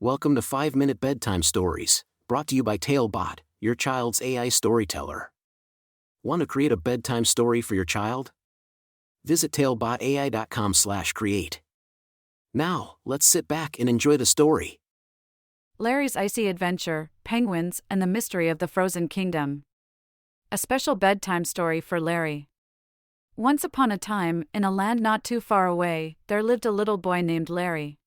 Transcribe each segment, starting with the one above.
Welcome to 5-Minute Bedtime Stories, brought to you by TaleBot, your child's AI storyteller. Want to create a bedtime story for your child? Visit talebotai.com/create. Now, let's sit back and enjoy the story. Larry's Icy Adventure, Penguins, and the Mystery of the Frozen Kingdom. A special bedtime story for Larry. Once upon a time, in a land not too far away, there lived a little boy named Larry.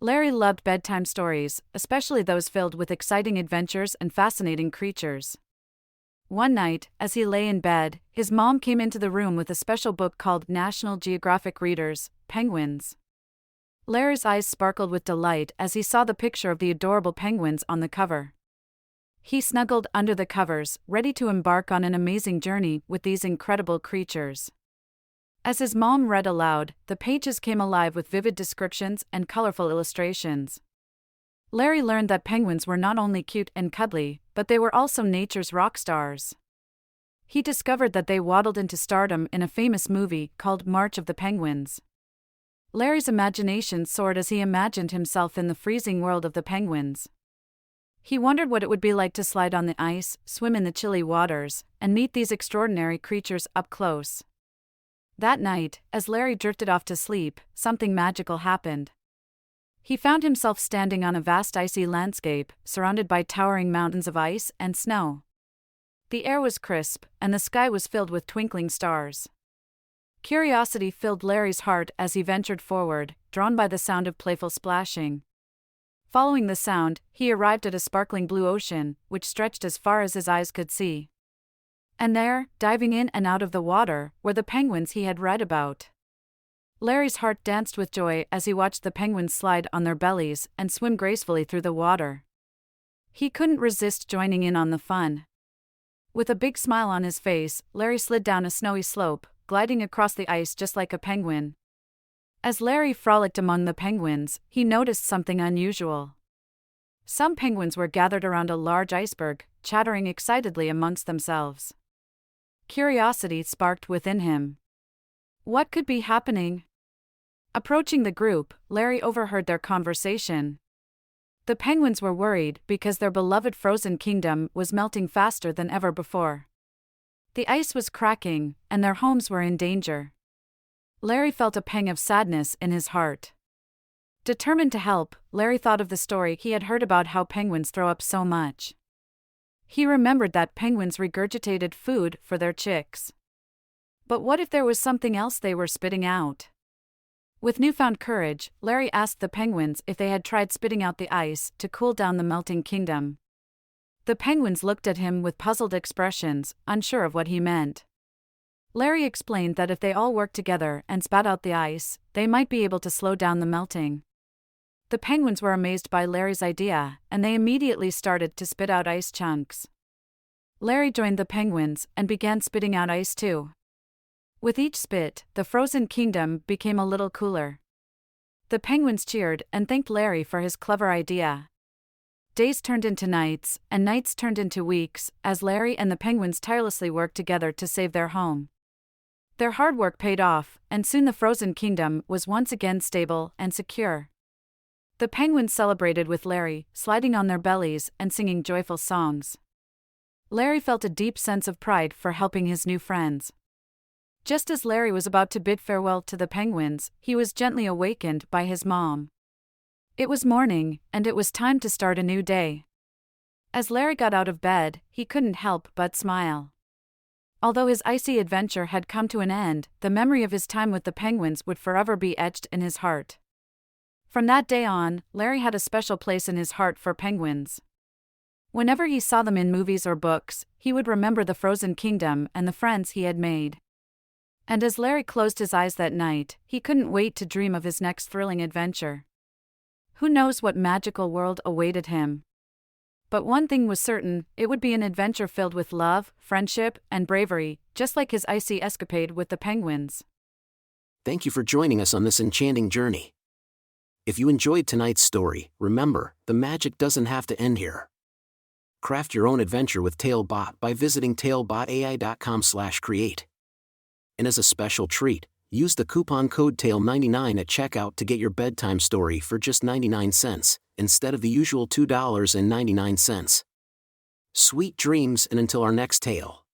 Larry loved bedtime stories, especially those filled with exciting adventures and fascinating creatures. One night, as he lay in bed, his mom came into the room with a special book called National Geographic Readers, Penguins. Larry's eyes sparkled with delight as he saw the picture of the adorable penguins on the cover. He snuggled under the covers, ready to embark on an amazing journey with these incredible creatures. As his mom read aloud, the pages came alive with vivid descriptions and colorful illustrations. Larry learned that penguins were not only cute and cuddly, but they were also nature's rock stars. He discovered that they waddled into stardom in a famous movie called March of the Penguins. Larry's imagination soared as he imagined himself in the freezing world of the penguins. He wondered what it would be like to slide on the ice, swim in the chilly waters, and meet these extraordinary creatures up close. That night, as Larry drifted off to sleep, something magical happened. He found himself standing on a vast icy landscape, surrounded by towering mountains of ice and snow. The air was crisp, and the sky was filled with twinkling stars. Curiosity filled Larry's heart as he ventured forward, drawn by the sound of playful splashing. Following the sound, he arrived at a sparkling blue ocean, which stretched as far as his eyes could see. And there, diving in and out of the water, were the penguins he had read about. Larry's heart danced with joy as he watched the penguins slide on their bellies and swim gracefully through the water. He couldn't resist joining in on the fun. With a big smile on his face, Larry slid down a snowy slope, gliding across the ice just like a penguin. As Larry frolicked among the penguins, he noticed something unusual. Some penguins were gathered around a large iceberg, chattering excitedly amongst themselves. Curiosity sparked within him. What could be happening? Approaching the group, Larry overheard their conversation. The penguins were worried because their beloved frozen kingdom was melting faster than ever before. The ice was cracking, and their homes were in danger. Larry felt a pang of sadness in his heart. Determined to help, Larry thought of the story he had heard about how penguins throw up so much. He remembered that penguins regurgitated food for their chicks. But what if there was something else they were spitting out? With newfound courage, Larry asked the penguins if they had tried spitting out the ice to cool down the melting kingdom. The penguins looked at him with puzzled expressions, unsure of what he meant. Larry explained that if they all worked together and spat out the ice, they might be able to slow down the melting. The penguins were amazed by Larry's idea, and they immediately started to spit out ice chunks. Larry joined the penguins and began spitting out ice too. With each spit, the frozen kingdom became a little cooler. The penguins cheered and thanked Larry for his clever idea. Days turned into nights, and nights turned into weeks, as Larry and the penguins tirelessly worked together to save their home. Their hard work paid off, and soon the frozen kingdom was once again stable and secure. The penguins celebrated with Larry, sliding on their bellies and singing joyful songs. Larry felt a deep sense of pride for helping his new friends. Just as Larry was about to bid farewell to the penguins, he was gently awakened by his mom. It was morning, and it was time to start a new day. As Larry got out of bed, he couldn't help but smile. Although his icy adventure had come to an end, the memory of his time with the penguins would forever be etched in his heart. From that day on, Larry had a special place in his heart for penguins. Whenever he saw them in movies or books, he would remember the frozen kingdom and the friends he had made. And as Larry closed his eyes that night, he couldn't wait to dream of his next thrilling adventure. Who knows what magical world awaited him? But one thing was certain, it would be an adventure filled with love, friendship, and bravery, just like his icy escapade with the penguins. Thank you for joining us on this enchanting journey. If you enjoyed tonight's story, remember, the magic doesn't have to end here. Craft your own adventure with TaleBot by visiting talebotai.com/create. And as a special treat, use the coupon code TALE99 at checkout to get your bedtime story for just 99 cents. instead of the usual $2.99. Sweet dreams, and until our next tale.